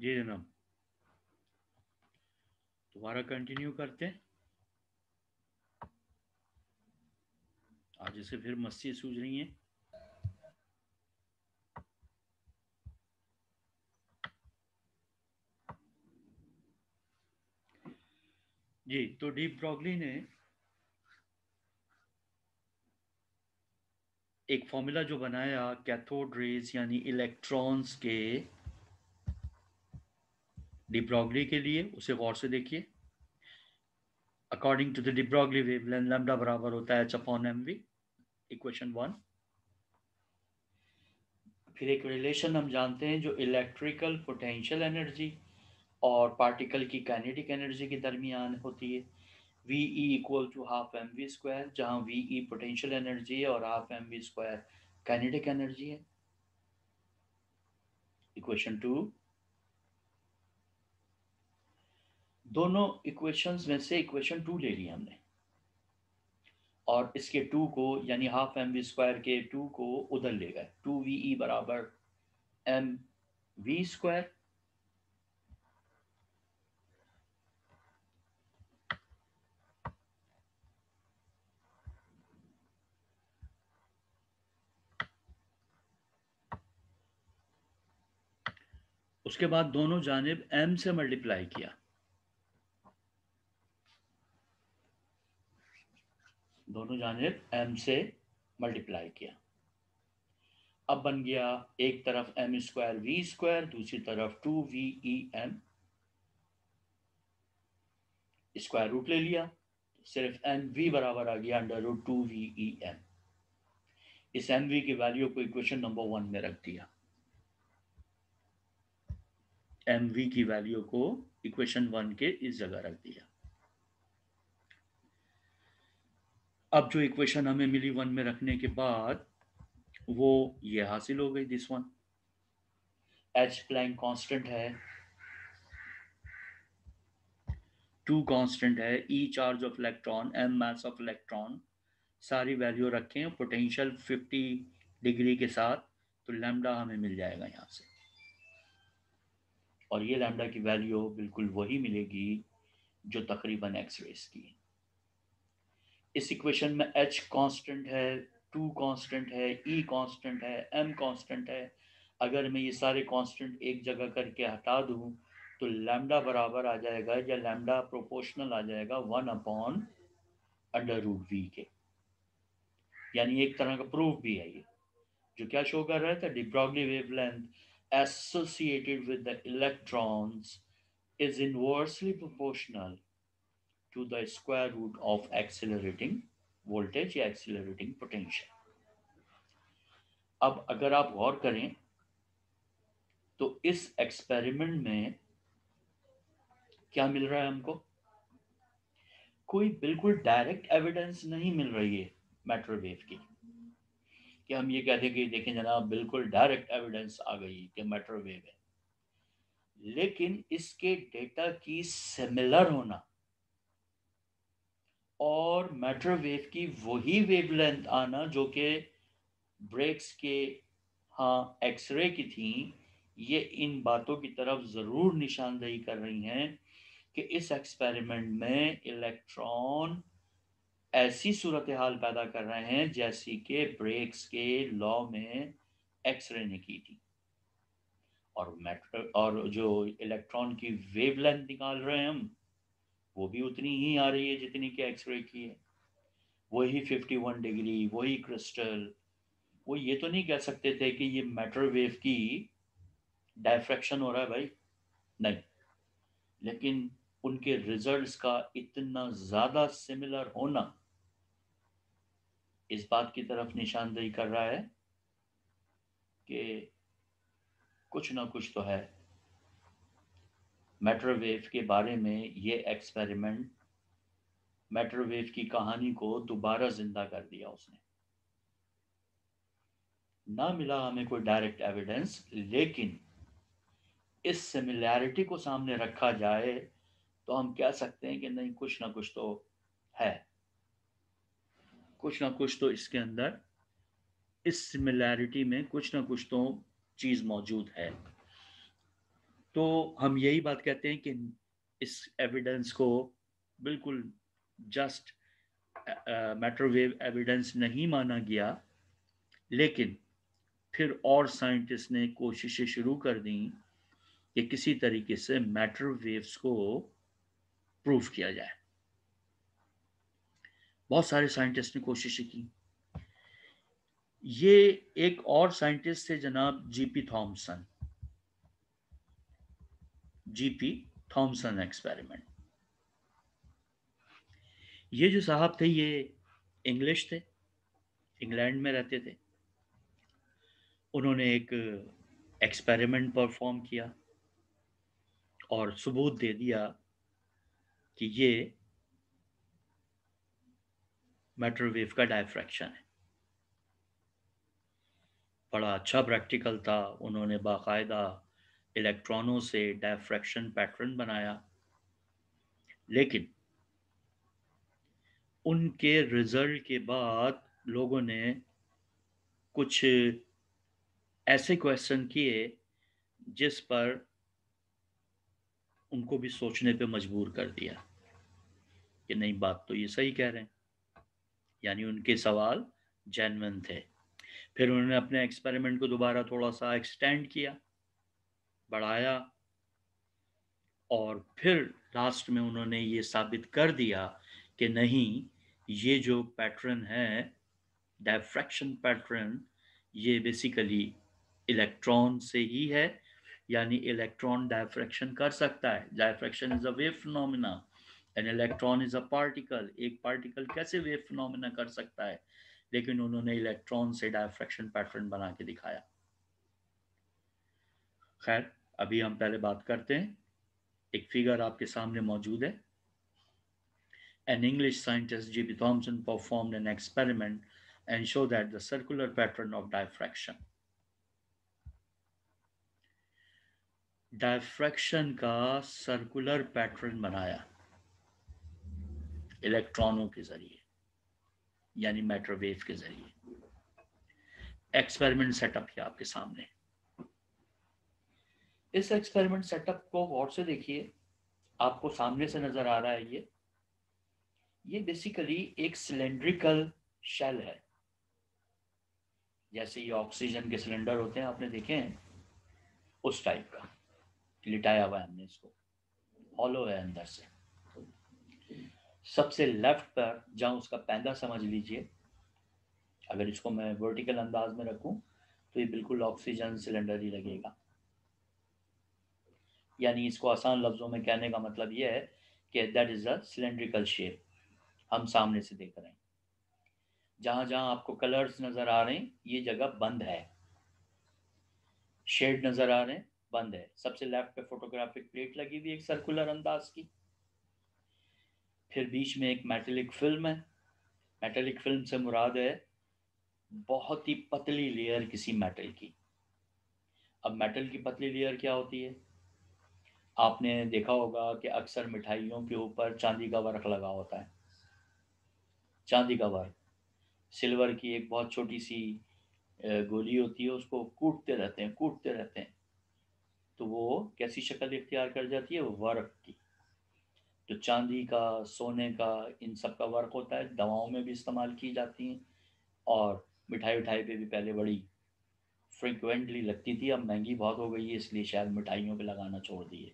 जी जनाब, दोबारा कंटिन्यू करते हैं। आज इसे फिर मस्ती सूझ रही है। जी, तो डी ब्रॉगली ने एक फॉर्मूला जो बनाया कैथोड रेज यानी इलेक्ट्रॉन्स के डी ब्रॉगली के लिए, उसे गौर से देखिए। According to the de Broglie wavelength lambda बराबर होता है h/mv, इक्वेशन 1। फिर एक रिलेशन हम जानते हैं जो इलेक्ट्रिकल पोटेंशियल एनर्जी और पार्टिकल की काइनेटिक एनर्जी के दरमियान होती है। V E equal to half m v square, जहाँ वी ई पोटेंशियल एनर्जी है और half m v square kinetic energy है। इक्वेशन 2। दोनों इक्वेशंस में से इक्वेशन 2 ले लिया हमने और इसके 2 को यानी हाफ एम वी स्क्वायर के 2 को उधर ले गए। 2 वी ई बराबर एम वी स्क्वायर। उसके बाद दोनों जानिब m से मल्टीप्लाई किया। दोनों जानिब m से मल्टीप्लाई किया। अब बन गया एक तरफ एम स्क्वायर वी स्क्वायर, दूसरी तरफ 2 VE m। स्क्वायर रूट ले लिया, सिर्फ एम वी बराबर आ गया √2 VE m। इस एम वी की वैल्यू को इक्वेशन नंबर 1 में रख दिया। एम वी की वैल्यू को इक्वेशन 1 के इस जगह रख दिया। अब जो इक्वेशन हमें मिली 1 में रखने के बाद वो ये हासिल हो गई, this one. H Planck constant है, 2 कांस्टेंट है, E charge of electron, M mass of electron, सारी वैल्यू रखें पोटेंशियल 50 डिग्री के साथ, तो लैम्डा हमें मिल जाएगा यहाँ से। और ये लैम्डा की वैल्यू बिल्कुल वही मिलेगी जो तकरीबन एक्स रेस की। इस इक्वेशन में एच कांस्टेंट है, 2 कांस्टेंट है, ई कांस्टेंट है, एम कांस्टेंट है। अगर मैं ये सारे कांस्टेंट एक जगह करके हटा दूं तो लैम्डा बराबर आ जाएगा, या लैम्डा प्रोपोर्शनल आ जाएगा 1/√v के। यानी एक तरह का प्रूफ भी है ये, जो क्या शो कर रहा था, D Broglie wavelength associated with the electrons is inversely proportional to the square root of accelerating voltage या accelerating potential। अब अगर आप गौर करें तो इस एक्सपेरिमेंट में क्या मिल रहा है हमको, कोई बिल्कुल डायरेक्ट एविडेंस नहीं मिल रही है मैटर वेव की कि हम ये कह दें कि देखें जनाब बिल्कुल डायरेक्ट एविडेंस आ गई कि मैटर वेव है। लेकिन इसके डेटा की सिमिलर होना और मैटर वेव की वही वेवलेंथ आना जो कि ब्रेक्स के हाँ एक्सरे की थी, ये इन बातों की तरफ ज़रूर निशानदेही कर रही हैं कि इस एक्सपेरिमेंट में इलेक्ट्रॉन ऐसी सूरत हाल पैदा कर रहे हैं जैसी कि ब्रेक्स के लॉ में एक्सरे ने की थी। और मैटर और जो इलेक्ट्रॉन की वेवलेंथ निकाल रहे हैं हम, वो भी उतनी ही आ रही है जितनी कि एक्सरे की है। वही 51 डिग्री, वही क्रिस्टल। वो ये तो नहीं कह सकते थे कि ये मैटर वेव की डायफ्रैक्शन हो रहा है भाई, नहीं। लेकिन उनके रिजल्ट्स का इतना ज़्यादा सिमिलर होना इस बात की तरफ निशानदेही कर रहा है कि कुछ ना कुछ तो है। मैटर वेव के बारे में ये एक्सपेरिमेंट मैटर वेव की कहानी को दोबारा जिंदा कर दिया उसने। ना मिला हमें कोई डायरेक्ट एविडेंस, लेकिन इस सिमिलैरिटी को सामने रखा जाए तो हम कह सकते हैं कि नहीं, कुछ ना कुछ तो है, कुछ ना कुछ तो इसके अंदर, इस सिमिलैरिटी में कुछ ना कुछ तो चीज़ मौजूद है। तो हम यही बात कहते हैं कि इस एविडेंस को बिल्कुल जस्ट माइक्रोवेव एविडेंस नहीं माना गया, लेकिन फिर और साइंटिस्ट ने कोशिशें शुरू कर दी कि किसी तरीके से मैटर वेव्स को प्रूव किया जाए। बहुत सारे साइंटिस्ट ने कोशिशें की। ये एक और साइंटिस्ट थे जनाब G P Thomson, G P Thomson experiment. ये जो साहब थे ये इंग्लिश थे, इंग्लैंड में रहते थे। उन्होंने एक एक्सपेरिमेंट परफॉर्म किया और सबूत दे दिया कि ये मैटर वेव का डायफ्रैक्शन है। बड़ा अच्छा प्रैक्टिकल था। उन्होंने बाकायदा इलेक्ट्रॉनों से डायफ्रैक्शन पैटर्न बनाया, लेकिन उनके रिजल्ट के बाद लोगों ने कुछ ऐसे क्वेश्चन किए जिस पर उनको भी सोचने पे मजबूर कर दिया कि नहीं, बात तो ये सही कह रहे हैं, यानी उनके सवाल जेन्युइन थे। फिर उन्होंने अपने एक्सपेरिमेंट को दोबारा थोड़ा सा एक्सटेंड किया, बढ़ाया, और फिर लास्ट में उन्होंने ये साबित कर दिया कि नहीं, ये जो पैटर्न है, डायफ्रैक्शन पैटर्न, ये बेसिकली इलेक्ट्रॉन से ही है। यानी इलेक्ट्रॉन डायफ्रैक्शन कर सकता है। Diffraction is a wave phenomena and electron is a particle. एक पार्टिकल कैसे वेव फिनोमेना कर सकता है? लेकिन उन्होंने इलेक्ट्रॉन से डायफ्रैक्शन पैटर्न बना के दिखाया। खैर, अभी हम पहले बात करते हैं। एक फिगर आपके सामने मौजूद है। An English scientist, J.B. Thomson, performed an experiment and showed that the circular pattern of diffraction का सर्कुलर पैटर्न बनाया इलेक्ट्रॉनों के जरिए, यानी मैटर वेव के जरिए। एक्सपेरिमेंट सेटअप है आपके सामने। इस एक्सपेरिमेंट सेटअप को गौर से देखिए, आपको सामने से नजर आ रहा है। ये बेसिकली एक सिलेंड्रिकल शेल है, जैसे ये ऑक्सीजन के सिलेंडर होते हैं, आपने देखे हैं, उस टाइप का लिटाया हुआ है हमने इसको। हॉलो है अंदर से। सबसे लेफ्ट पर जहां उसका पैदा समझ लीजिए, अगर इसको मैं वर्टिकल अंदाज में रखूं तो ये बिल्कुल ऑक्सीजन सिलेंडर ही लगेगा। यानी इसको आसान लफ्जों में कहने का मतलब ये है कि that is a cylindrical shape. हम सामने से देख रहे हैं, जहां जहां आपको कलर्स नजर आ रहे हैं ये जगह बंद है, शेड नजर आ रहे हैं, बंद है। सबसे लेफ्ट पे फोटोग्राफिक प्लेट लगी हुई एक सर्कुलर अंदाज की। फिर बीच में एक मेटेलिक फिल्म है। मेटेलिक फिल्म से मुराद है बहुत ही पतली लेयर किसी मेटल की। अब मेटल की पतली लेयर क्या होती है? आपने देखा होगा कि अक्सर मिठाइयों के ऊपर चांदी का वर्क लगा होता है। चांदी का वर्क, सिल्वर की एक बहुत छोटी सी गोली होती है, उसको कूटते रहते हैं, कूटते रहते हैं, तो वो कैसी शक्ल इख्तियार कर जाती है? वर्क की। जो चांदी का, सोने का, इन सब का वर्क होता है, दवाओं में भी इस्तेमाल की जाती हैं, और मिठाई उठाई पे भी पहले बड़ी फ्रिक्वेंटली लगती थी। अब महंगी बहुत हो गई है, इसलिए शायद मिठाइयों पे लगाना छोड़ दिए।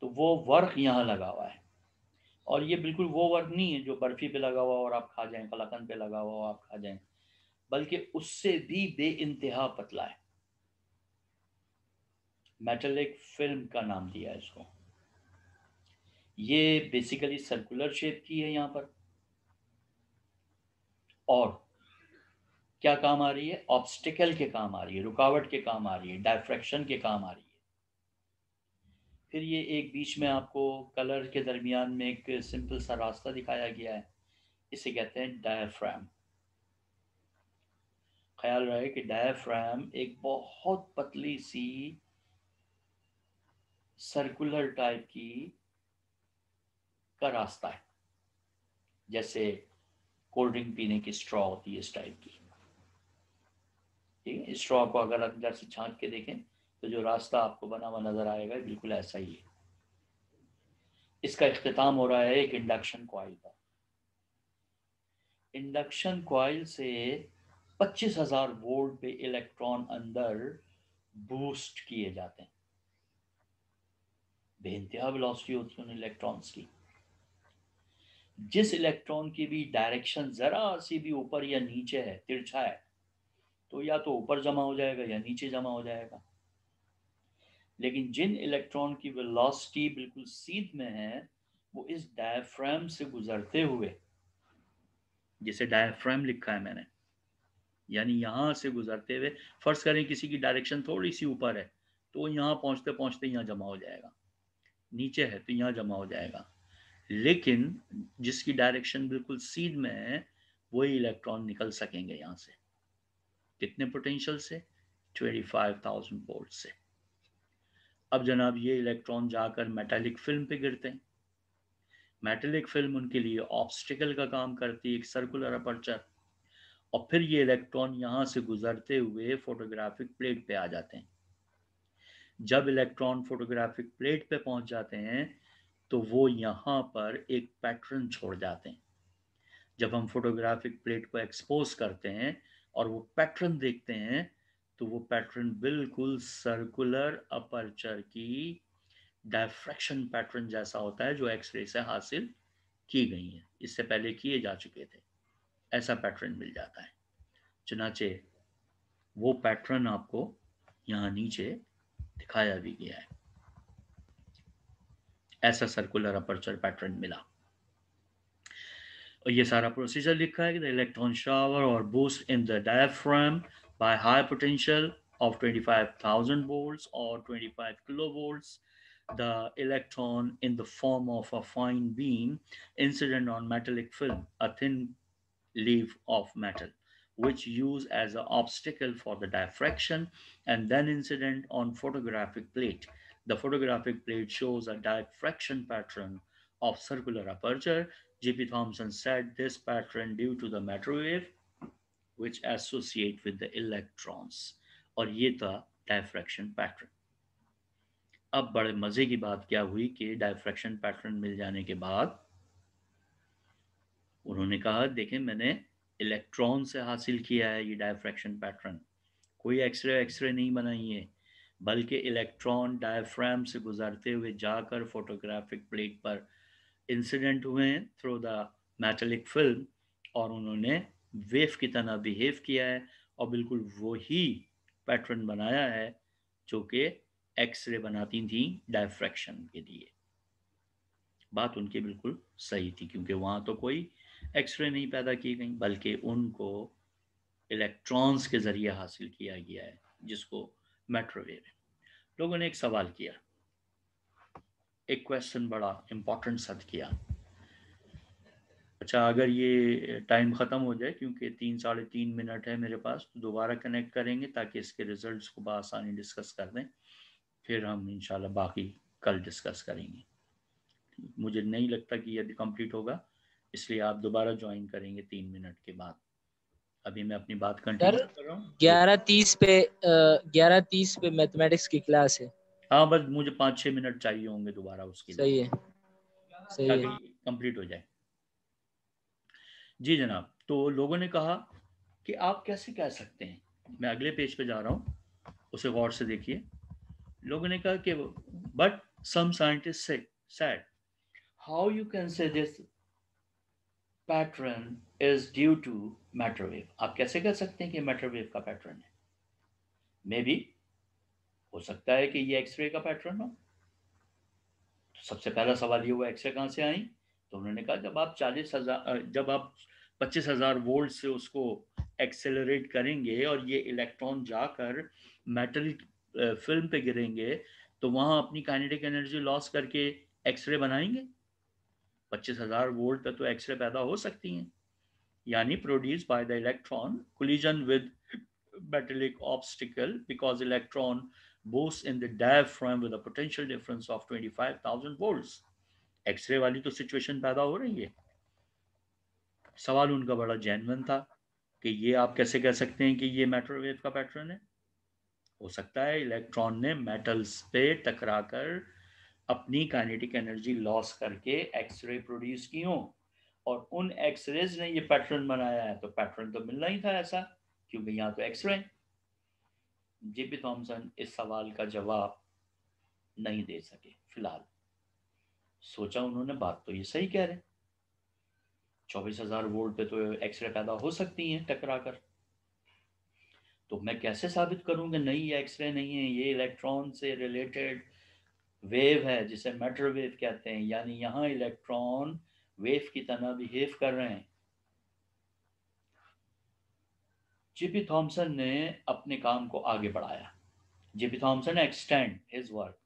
तो वो वर्क यहाँ लगा हुआ है, और ये बिल्कुल वो वर्क नहीं है जो बर्फी पे लगा हुआ और आप खा जाएं, कलाकंद पे लगा हुआ और आप खा जाएं, बल्कि उससे भी बे इंतहा पतला है। मेटेलिक फिल्म का नाम दिया है इसको। ये बेसिकली सर्कुलर शेप की है यहाँ पर, और क्या काम आ रही है? ऑब्स्टिकल के काम आ रही है, रुकावट के काम आ रही है, डायफ्रैक्शन के काम आ रही है। फिर ये एक बीच में आपको कलर के दरमियान में एक सिंपल सा रास्ता दिखाया गया है, इसे कहते हैं डायफ्राम। ख्याल रहे कि डायफ्राम एक बहुत पतली सी सर्कुलर टाइप की का रास्ता है, जैसे कोल्ड ड्रिंक पीने की स्ट्रॉ होती है, इस टाइप की। ठीक है, स्ट्रॉ को अगर अंदर से छांट के देखें तो जो रास्ता आपको बना हुआ नजर आएगा बिल्कुल ऐसा ही है। इसका इख्तिताम हो रहा है एक इंडक्शन कॉइल पर। इंडक्शन कॉइल से 25,000 वोल्ट पे इलेक्ट्रॉन अंदर बूस्ट किए जाते हैं। बेइंतहा वेलोसिटी होती है उन इलेक्ट्रॉन्स की। जिस इलेक्ट्रॉन की भी डायरेक्शन जरा सी भी ऊपर या नीचे है, तिरछा है, तो या तो ऊपर जमा हो जाएगा या नीचे जमा हो जाएगा। लेकिन जिन इलेक्ट्रॉन की वेलोसिटी बिल्कुल सीध में है, वो इस डायफ्राम से गुजरते हुए, जिसे डायफ्राम लिखा है मैंने, यानी यहां से गुजरते हुए, फर्ज करें किसी की डायरेक्शन थोड़ी सी ऊपर है तो यहाँ पहुंचते पहुंचते यहाँ जमा हो जाएगा, नीचे है तो यहाँ जमा हो जाएगा। लेकिन जिसकी डायरेक्शन बिल्कुल सीध में है, वही इलेक्ट्रॉन निकल सकेंगे यहाँ से। कितने पोटेंशियल से? 25,000 वोल्ट से। अब जनाब ये इलेक्ट्रॉन जाकर मेटालिक फिल्म पे गिरते हैं। मेटालिक फिल्म उनके लिए ऑब्स्टिकल का काम करती है, एक सर्कुलर अपर्चर। और फिर ये इलेक्ट्रॉन यहाँ से गुजरते हुए फोटोग्राफिक प्लेट पे आ जाते हैं। जब इलेक्ट्रॉन फोटोग्राफिक प्लेट पे पहुंच जाते हैं तो वो यहाँ पर एक पैटर्न छोड़ जाते हैं। जब हम फोटोग्राफिक प्लेट को एक्सपोज करते हैं और वो पैटर्न देखते हैं, तो वो पैटर्न बिल्कुल सर्कुलर अपर्चर की डायफ्रैक्शन पैटर्न जैसा होता है, जो एक्सरे से हासिल की गई है, इससे पहले किए जा चुके थे। ऐसा पैटर्न मिल जाता है। चुनाचे वो पैटर्न आपको यहाँ नीचे दिखाया भी गया है। ऐसा सर्कुलर अपर्चर पैटर्न मिला। और ये सारा प्रोसीजर लिखा है कि द इलेक्ट्रॉन शावर और boost in the diaphragm by high potential of 25,000 volts or 25 kilovolts, the electron in the form of a fine beam incident on metallic film, a thin leaf of metal, which use as an obstacle for the diffraction, and then incident on photographic plate. The photographic plate shows a diffraction pattern of circular aperture. J.P. Thomson said this pattern due to the matter wave which associate with the electrons. और ये था diffraction pattern. अब बड़े मजे की बात क्या हुई कि डायफ्रैक्शन पैटर्न मिल जाने के बाद उन्होंने कहा, देखें मैंने इलेक्ट्रॉन से हासिल किया है ये डायफ्रैक्शन पैटर्न, कोई एक्सरे नहीं बनाई है, बल्कि इलेक्ट्रॉन डायफ्राम से गुजरते हुए जाकर फोटोग्राफिक प्लेट पर इंसिडेंट हुए हैं थ्रू द मेटालिक फिल्म, और उन्होंने वेव की तरह बिहेव किया है और बिल्कुल वही पैटर्न बनाया है जो कि एक्सरे बनाती थी डायफ्रैक्शन के लिए। बात उनकी बिल्कुल सही थी, क्योंकि वहाँ तो कोई एक्सरे नहीं पैदा की गई, बल्कि उनको इलेक्ट्रॉन्स के ज़रिए हासिल किया गया है, जिसको माइक्रोवेव है। लोगों ने एक सवाल किया, एक क्वेश्चन बड़ा इम्पोर्टेंट सद किया। अच्छा, अगर ये टाइम ख़त्म हो जाए, क्योंकि 3-3.5 मिनट है मेरे पास, तो दोबारा कनेक्ट करेंगे ताकि इसके रिजल्ट्स को बआसानी डिस्कस कर दें, फिर हम इंशाल्लाह बाकी कल डिस्कस करेंगे। मुझे नहीं लगता कि यह कंप्लीट होगा, इसलिए आप दोबारा ज्वाइन करेंगे 3 मिनट के बाद। अभी मैं अपनी बात कंटिन्यू कर रहा हूँ। 11:30 पे मैथमेटिक्स की क्लास है। हाँ, बस मुझे 5-6 मिनट चाहिए होंगे दोबारा उसके लिए, सही है, सही है। ताकि कंप्लीट हो जाए। जी जनाब, तो लोगों ने कहा कि आप कैसे कह सकते हैं, मैं अगले पेज पे जा रहा हूँ, उसे गौर से देखिए। लोगों ने कहा कि but some scientist said how you can say this pattern is due to matter wave। आप कैसे कह सकते हैं कि मैटर वेव का पैटर्न है? मे बी हो सकता है कि ये एक्सरे का पैटर्न हो। तो सबसे पहला सवाल ये हुआ, एक्सरे कहाँ से आई? तो उन्होंने कहा जब आप 25,000 वोल्ट से उसको एक्सेलरेट करेंगे और ये इलेक्ट्रॉन जाकर मेटल फिल्म पे गिरेंगे, तो वहाँ अपनी काइनेटिक एनर्जी लॉस करके एक्सरे बनाएंगे। 25,000 वोल्ट पे तो एक्सरे पैदा हो सकती हैं, यानी produce by the electron collision with metallic obstacle because electron boosts in the diaphragm with a potential difference of 25,000 volts। X ray वाली तो सिचुएशन पैदा हो रही है। सवाल उनका बड़ा जेन्युइन था कि ये आप कैसे कह सकते हैं कि ये मैटर वेव का पैटर्न है? हो सकता है इलेक्ट्रॉन ने मेटल्स पे टकराकर अपनी काइनेटिक एनर्जी लॉस करके एक्सरे प्रोड्यूस की हो, और उन एक्सरेज ने ये पैटर्न बनाया है, तो पैटर्न तो मिलना ही था ऐसा, क्योंकि यहाँ तो एक्सरे। जेपी थॉमसन इस सवाल का जवाब नहीं दे सके फिलहाल। सोचा उन्होंने बात तो ये सही कह रहे, 24,000 वोल्ट पे तो एक्सरे पैदा हो सकती हैं टकरा कर, तो मैं कैसे साबित करूं कि नहीं ये एक्सरे नहीं है, ये इलेक्ट्रॉन से रिलेटेड वेव है जिसे मैटर वेव कहते हैं, यानी यहाँ इलेक्ट्रॉन वेव की तरह बिहेव कर रहे हैं। जेपी थॉमसन ने अपने काम को आगे बढ़ाया। J P Thomson extend his work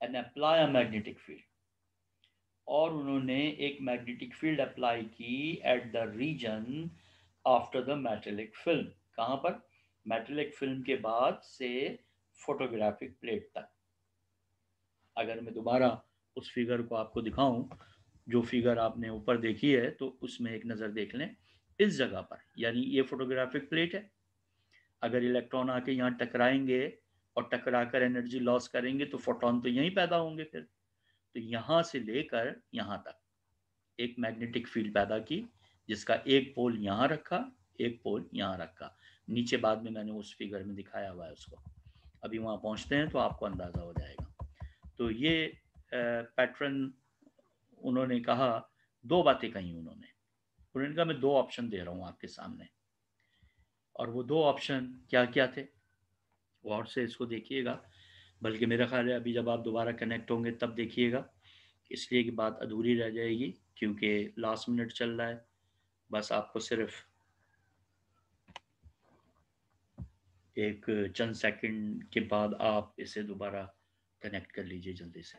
and apply a magnetic field, और उन्होंने एक मैग्नेटिक फील्ड अप्लाई की at the region after the metallic film. कहाँ पर? मेटेलिक फिल्म के बाद से फोटोग्राफिक प्लेट तक। अगर मैं दोबारा उस फिगर को आपको दिखाऊं, जो फिगर आपने ऊपर देखी है, तो उसमें एक नज़र देख लें इस जगह पर, यानी ये फोटोग्राफिक प्लेट है। अगर इलेक्ट्रॉन आके यहाँ टकराएंगे और टकरा कर एनर्जी लॉस करेंगे तो फोटोन तो यहीं पैदा होंगे फिर। तो यहाँ से लेकर यहाँ तक एक मैग्नेटिक फील्ड पैदा की, जिसका एक पोल यहाँ रखा, एक पोल यहाँ रखा। नीचे बाद में मैंने उस फिगर में दिखाया हुआ है उसको, अभी वहाँ पहुँचते हैं तो आपको अंदाज़ा हो जाएगा। तो ये पैटर्न उन्होंने कहा, दो बातें कही उन्होंने कहा मैं दो ऑप्शन दे रहा हूँ आपके सामने, और वो दो ऑप्शन क्या क्या थे, गौर से इसको देखिएगा, बल्कि मेरा ख्याल है अभी जब आप दोबारा कनेक्ट होंगे तब देखिएगा, इसलिए कि बात अधूरी रह जाएगी क्योंकि लास्ट मिनट चल रहा है। बस आपको सिर्फ एक चंद सेकंड के बाद आप इसे दोबारा कनेक्ट कर लीजिए जल्दी से।